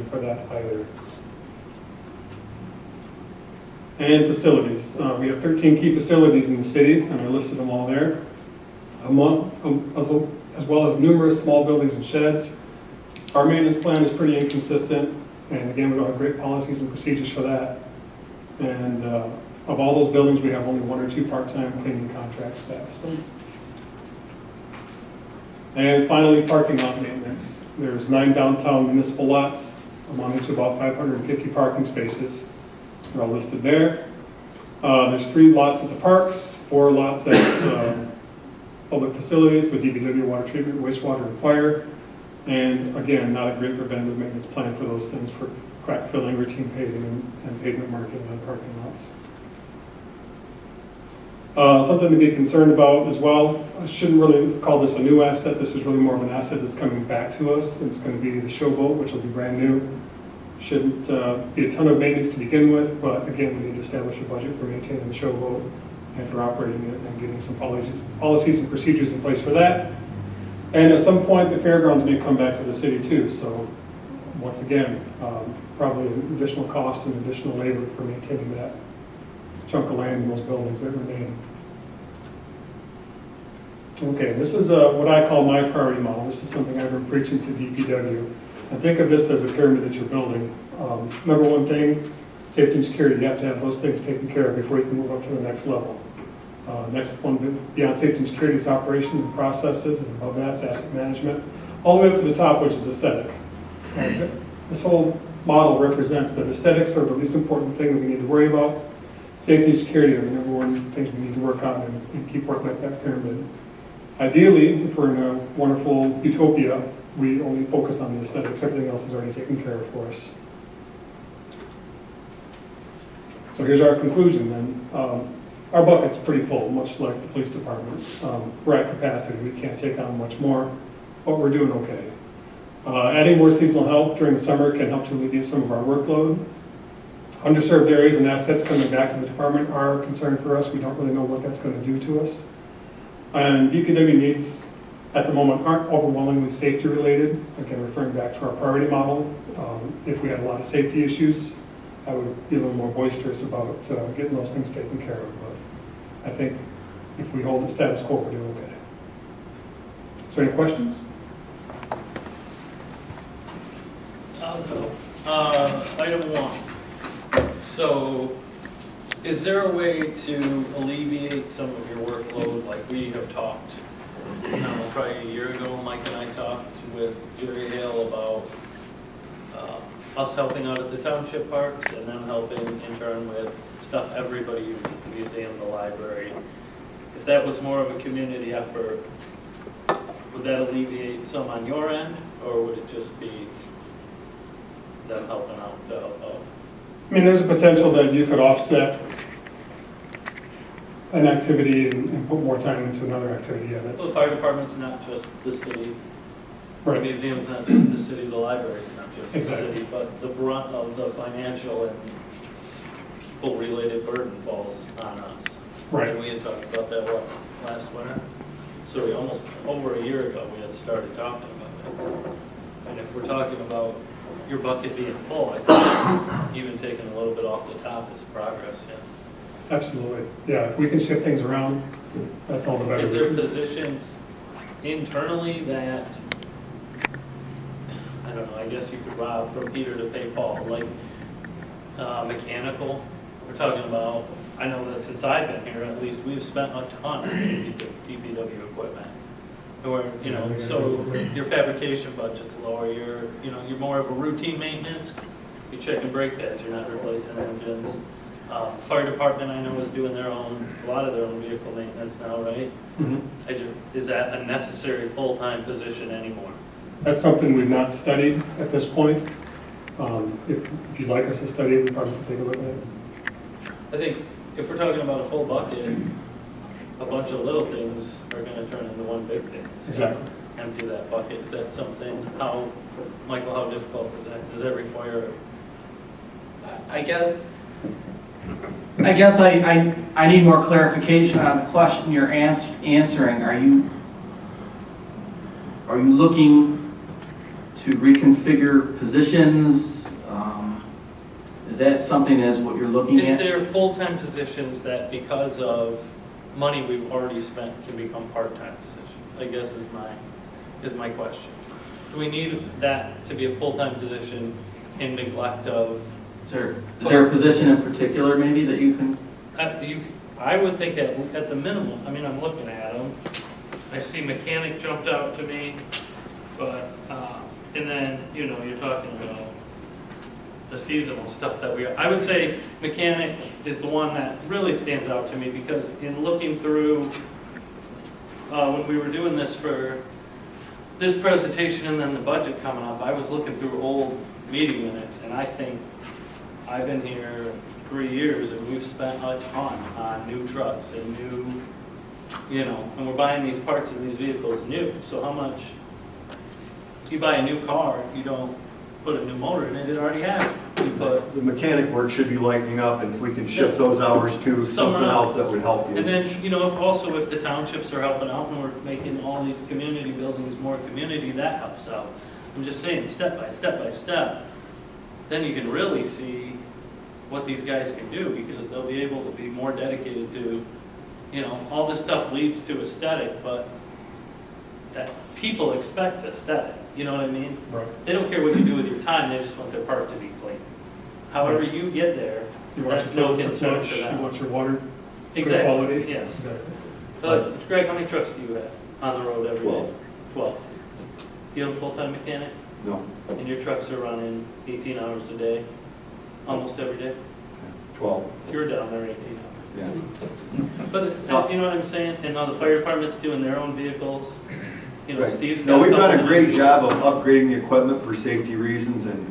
for that either. And facilities. We have 13 key facilities in the city, and I listed them all there, as well as numerous small buildings and sheds. Our maintenance plan is pretty inconsistent, and again, we don't have great policies and procedures for that. And of all those buildings, we have only 1 or 2 part-time cleaning contract staff. So. And finally, parking lot maintenance. There's 9 downtown municipal lots, amounting to about 550 parking spaces. They're all listed there. There's 3 lots at the parks, 4 lots at public facilities, so DPW, water treatment, wastewater, and fire. And again, not a great preventative maintenance plan for those things, for crack filling, routine paving, and pavement marking on parking lots. Something to be concerned about as well. I shouldn't really call this a new asset. This is really more of an asset that's coming back to us. It's going to be the showboat, which will be brand new. Shouldn't be a ton of maintenance to begin with, but again, we need to establish a budget for maintaining the showboat and for operating it and getting some policies and procedures in place for that. And at some point, the fairgrounds may come back to the city too. So once again, probably an additional cost and additional labor for maintaining that chunk of land in those buildings that remain. Okay, this is what I call my priority model. This is something I've been preaching to DPW. And think of this as a pyramid that you're building. Number one thing, safety and security. You have to have those things taken care of before you can move up to the next level. Next one beyond safety and security is operation and processes, and above that is asset management, all the way up to the top, which is aesthetic. This whole model represents that aesthetics are the least important thing that we need to worry about. Safety and security are the number one things we need to work on and keep working at that pyramid. Ideally, if we're in a wonderful utopia, we only focus on the aesthetics. Everything else is already taken care of for us. So here's our conclusion then. Our bucket's pretty full, much like the police department. We're at capacity. We can't take on much more, but we're doing okay. Adding more seasonal help during the summer can help to alleviate some of our workload. Underserved areas and assets coming back to the department are a concern for us. We don't really know what that's going to do to us. And DPW needs, at the moment, aren't overwhelmingly safety related. Again, referring back to our priority model. If we had a lot of safety issues, I would be a little more boisterous about getting those things taken care of. But I think if we hold the status quo, we're doing okay. So any questions? I'll go. Item 1. So, is there a way to alleviate some of your workload? Like we have talked, probably a year ago, Mike and I talked with Jerry Hale about us helping out at the township parks and them helping in turn with stuff everybody uses, the museum, the library. If that was more of a community effort, would that alleviate some on your end, or would it just be them helping out to help out? I mean, there's a potential that you could offset an activity and put more time into another activity. Yeah, that's. Well, the fire department's not just the city. Right. The museum's not just the city. The library's not just Exactly. the city. But the brunt of the financial and people-related burden falls on us. Right. And we had talked about that last winter. So we almost over a year ago we had started talking about that. And if we're talking about your bucket being full, I think even taking a little bit off the top is progress. Yeah. Absolutely. Yeah, if we can shift things around, that's all the better. Is there positions internally that, I don't know, I guess you could rob from Peter to pay Paul, like mechanical? We're talking about, I know that since I've been here, at least we've spent a ton on DPW equipment. Or, so your fabrication budget's lower, you're more of a routine maintenance, you're checking brake pads, you're not replacing engines. Fire department, I know, is doing a lot of their own vehicle maintenance now, right? Mm-hmm. Is that a necessary full-time position anymore? That's something we've not studied at this point. If you'd like us to study it, we probably can take a look at it. I think if we're talking about a full bucket, a bunch of little things are going to turn into one big thing. Exactly. Empty that bucket. Is that something? Michael, how difficult is that? Does that require? I guess I need more clarification on the question you're answering. Are you looking to reconfigure positions that something that's what you're looking Is at? there full-time positions that because of money we've already spent can become part-time positions? I guess is my question. Do we need that to be a full-time position in neglect of? Is there a position in particular maybe that you can? I would think at the minimum, I mean, I'm looking at them. I see mechanic jumped out to me, but, and then, you know, you're talking about the seasonal stuff that I would say mechanic is the one that really stands out to me because in looking through, when we were doing this for this presentation and then the budget coming up, I was looking through old meeting minutes and I think I've been here 3 years and we've spent a ton on new trucks and new, you know, and we're buying these parts of these vehicles new. So how much, you buy a new car, you don't put a new motor in it, it already has. But The mechanic work should be lightening up, and if we can shift those hours to something else that would help you. And then, you know, if the townships are helping out and we're making all these community buildings more community, that helps out. I'm just saying, step by step, then you can really see what these guys can do because they'll be able to be more dedicated to, you know, all this stuff leads to aesthetic, but that people expect aesthetic, you know what I mean? Right. They don't care what you do with your time, they just want their park to be clean. However you get there, You want that's your no toilets to concern flush, for you them. want your water good Exactly, quality. yes. Exactly. Greg, how many trucks do you have on the road every day? 12. 12. Do you have a full-time mechanic? No, And your trucks are running 18 hours a day, almost every day? 12, You're down there 18 hours. yeah. But, you know what I'm saying? And now the fire department's doing their own vehicles. You know, Right. Steve's got No, we've couple done a of great vehicles. job of upgrading the equipment for safety reasons, and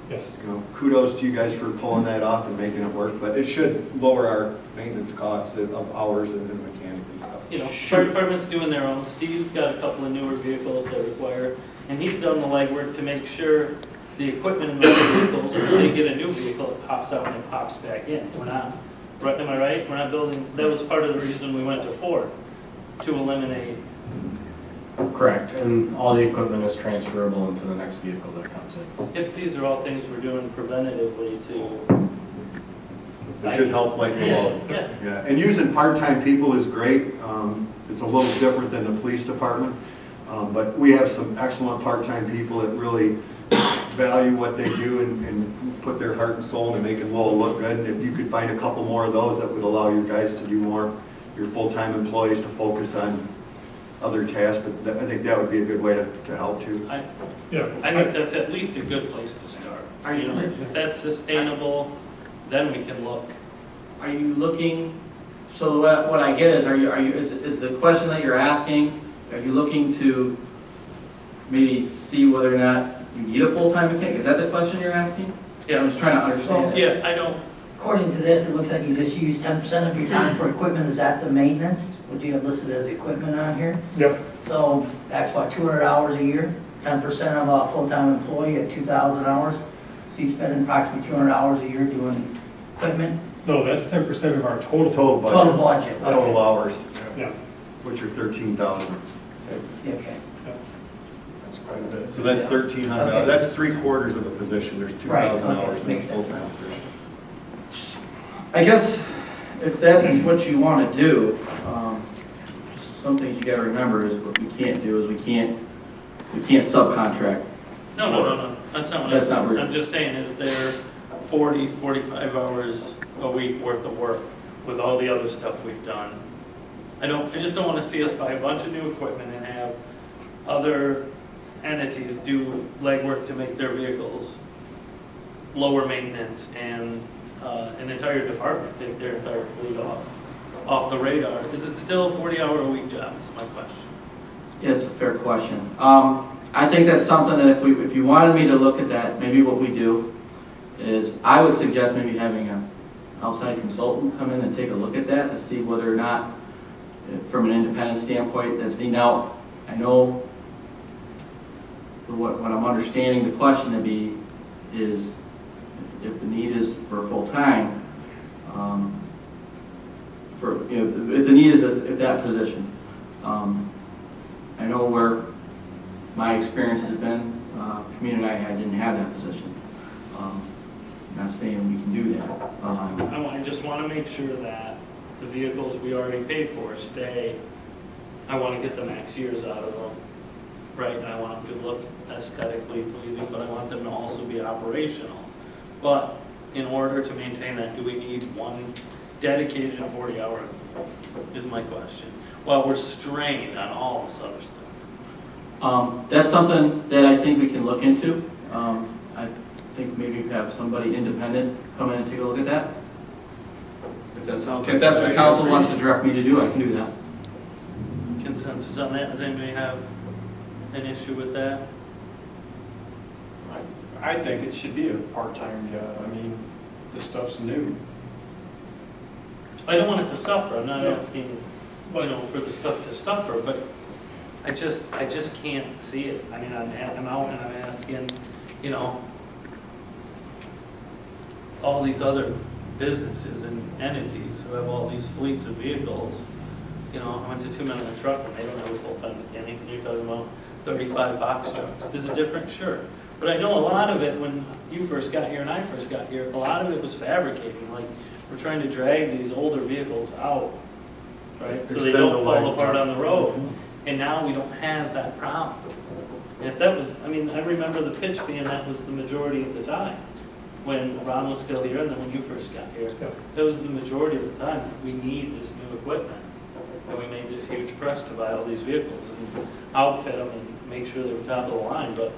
Yes. you know, kudos to you guys for pulling that off and making it work, but it should lower our maintenance costs of hours and mechanic and stuff. You know, fire department's doing their own. Steve's got a couple of newer vehicles that require, and he's done the legwork to make sure the equipment in those vehicles, if they get a new vehicle, it pops out and it pops back in. We're not, am I right? We're not building, that was part of the reason we went to Ford, to eliminate. Correct, and all the equipment is transferable into the next vehicle that comes in. If these are all things we're doing preventatively to. It should help like the load. Yeah. Yeah, and using part-time people is great. It's a little different than the police department, but we have some excellent part-time people that really value what they do and put their heart and soul into making Lowell look good. And if you could find a couple more of those, that would allow you guys to do more, your full-time employees to focus on other tasks, but I think that would be a good way to help too. Yeah. I think that's at least a good place to start. You know, if that's sustainable, then we can look. Are you looking, so what I get is, is the question that you're asking, are you looking to maybe see whether or not you need a full-time mechanic? Is that the question you're asking? Yeah. I'm just trying to understand. Yeah, I don't, According to this, it looks like you just use 10% of your time for equipment. Is that the maintenance? What you have listed as equipment on here? Yep. So that's what, 200 hours a year? 10% of a full-time employee at 2,000 hours? So you spend approximately 200 hours a year doing equipment? No, that's 10% of our total. Total Total budget, budget? total Okay. hours, Yeah. which are 13,000. Okay. That's quite a bit. So that's 1,300 hours. Okay. That's 3/4 of a position. There's 2,000 Right, okay, hours in a makes sense. full-time position. I guess if that's what you want to do, some things you got to remember is what we can't do is we can't subcontract. no, that's not what That's not I'm, weird. I'm just saying, is there 40, 45 hours a week worth of work with all the other stuff we've done? I just don't want to see us buy a bunch of new equipment and have other entities do legwork to make their vehicles lower maintenance and an entire department take their entire fleet off the radar. Is it still a 40-hour-a-week job is my question. Yeah, it's a fair question. I think that's something that if you wanted me to look at that, maybe what we do is I would suggest maybe having an outside consultant come in and take a look at that to see whether or not, from an independent standpoint, that's needed. Now, I know what I'm understanding the question to be is if the need is for full-time, if the need is at that position. I know where my experience has been, community I had didn't have that position. not saying we can do that. I just want to make sure that the vehicles we already paid for stay. I want to get the max years out of them, right? And I want them to look aesthetically pleasing, but I want them to also be operational. But in order to maintain that, do we need one dedicated 40-hour is my question. Well, we're strained on all this other stuff. That's something that I think we can look into. I think maybe have somebody independent come in and take a look at that. If that's what the council wants to direct me to do, I can do that. Consensus on that? Does anybody have an issue with that? I think it should be a part-time job. I mean, this stuff's new. I don't want it to suffer. I'm not asking, for the stuff to suffer, but I just can't see it. I mean, I'm out and I'm asking, all these other businesses and entities who have all these fleets of vehicles. I went to 2 Men in a Truck and they don't have a full-time mechanic, and you're talking about 35 box trucks. Is it different? Sure. But I know a lot of it, when you first got here and I first got here, a lot of it was fabricating. Like, we're trying to drag these older vehicles out, right? So they don't fall apart on the road. And now we don't have that problem. And if that was, I remember the pitch being that was the majority of the time. When Ron was still here and then when you first got here. That was the majority of the time. We need this new equipment. And we made this huge press to buy all these vehicles and outfit them and make sure they were top of the line. But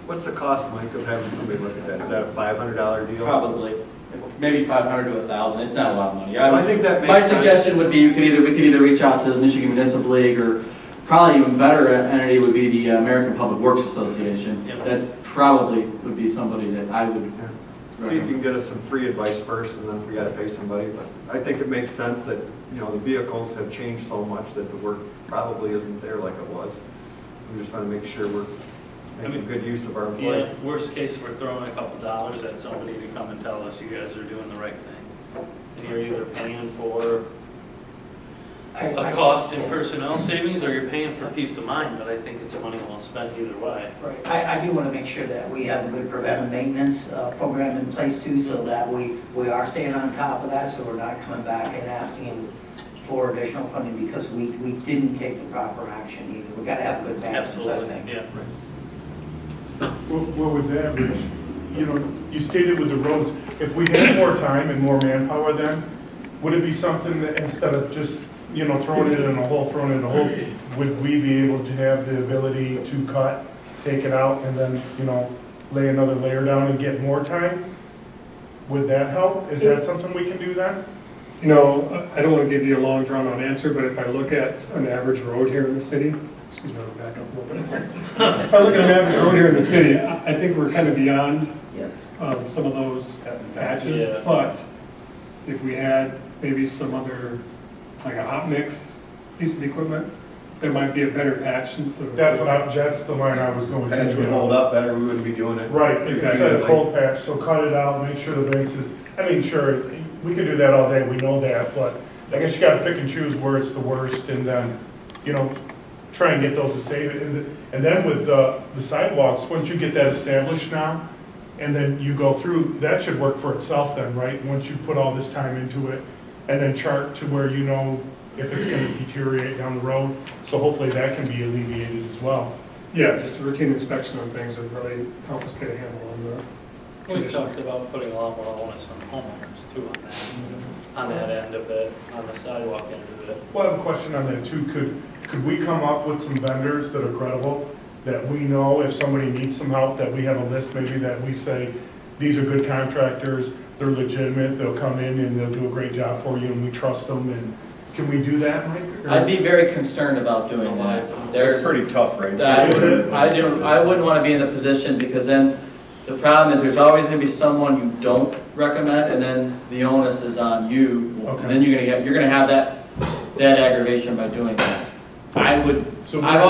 What's the cost, Mike, of having somebody look at that? Is that a $500 deal? Probably, maybe 500 to 1,000. It's not a lot of money. I think that makes My sense. suggestion would be we could either reach out to the Michigan Municipal League, or probably even better entity would be the American Public Works Association. Yeah. That probably would be somebody that I would. See if you can get us some free advice first, and then if we gotta pay somebody. But I think it makes sense that, the vehicles have changed so much that the work probably isn't there like it was. We just wanna make sure we're making good use of our employees. yeah, worst case, we're throwing a couple dollars at somebody to come and tell us you guys are doing the right thing. And you're either paying for a cost in personnel savings, or you're paying for peace of mind, but I think it's money well spent either way. Right. I do want to make sure that we have a good preventive maintenance program in place too, so that we are staying on top of that, so we're not coming back and asking for additional funding because we didn't take the proper action either. We got to have good balance, I Absolutely, think. yeah. Well, with that, Rich, you stated with the roads, if we had more time and more manpower then, would it be something that instead of just, throwing it in a hole, would we be able to have the ability to cut, take it out, and then, lay another layer down and get more time? Would that help? Is that something we can do then? I don't want to give you a long drawn-out answer, but if I look at an average road here in the city, excuse me, I'll back up a little bit. If I look at an average road here in the city, I think we're kind of beyond Yes. some of those patches. Yeah. But if we had maybe some other, like a hot mix piece of equipment, there might be a better patch instead of. That's the line I was going to. Patch would hold up better, we wouldn't be doing it. Right, instead of cold patch, so cut it out, make sure the base is, sure, we could do that all day, we know that, but I guess you gotta pick and choose where it's the worst, and then, try and get those to save it. And then with the sidewalks, once you get that established now, and then you go through, that should work for itself then, right? Once you put all this time into it, and then chart to where if it's gonna deteriorate down the road, so hopefully that can be alleviated as well. Yeah, just a routine inspection on things would really help us get a handle on the. We've talked about putting a lot more onus on homeowners too on that end of it, on the sidewalk end of it. Well, I have a question on that too. Could we come up with some vendors that are credible, that we know if somebody needs some help, that we have a list maybe that we say, these are good contractors, they're legitimate, they'll come in and they'll do a great job for you and we trust them, and can we do that, Mike? Or- I'd be very concerned about doing that. It's pretty tough right now. I wouldn't want to be in the position, because then the problem is there's always going to be someone you don't recommend, and then the onus is on you. Okay. And then you're going to have that aggravation by doing that. So I've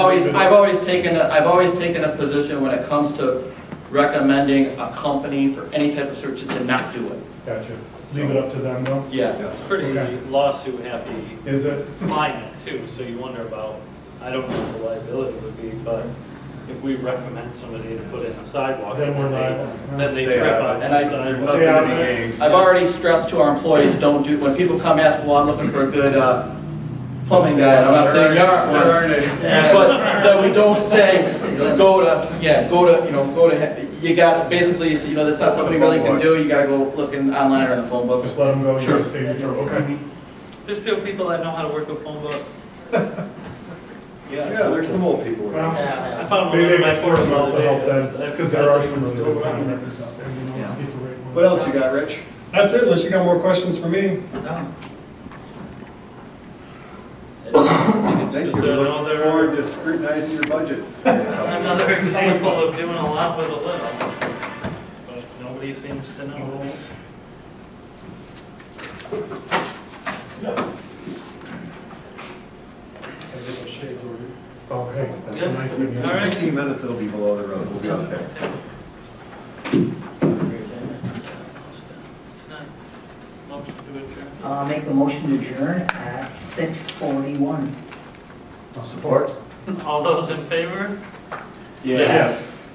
always taken a position when it comes to recommending a company for any type of search, just to not do it. Gotcha. Leave it up to them though? Yeah. It's pretty Okay. lawsuit happy Is it? climate too, so you wonder about, I don't know what the liability would be, but if we recommend somebody to put in a sidewalk, Then we're and liable. then they Stay trip out on of the And I- sidewalk. Stay out of it. I've already stressed to our employees, don't do, when people come ask, well, I'm looking for a good plumbing guy, and I'm not saying you aren't one. There aren't any. But that we don't say, go to, you got, basically, you say, that's not something you really can do, you gotta go looking online or in the phone book. Just let them go, Sure. your signature, okay? There's still people that know how to work a phone book. Yeah, there's some old people. Well, I found one maybe of they my can force course them the out other to help day. them, because there are some really Still good running. contractors out there, get the right ones. What else you got, Rich? That's it, unless you got more questions for me. No. It's Thank just you. We look another, forward to scrutinizing your budget. another example of doing a lot with a little. But nobody seems to know. I'll get those shades ordered. Oh, hey, that's a Good. nice thing. All right. 15 minutes, it'll be below the road, we'll be okay. It's nice. Motion to adjourn. I'll make a motion to adjourn at 6:41. Support? All those in favor? Yes.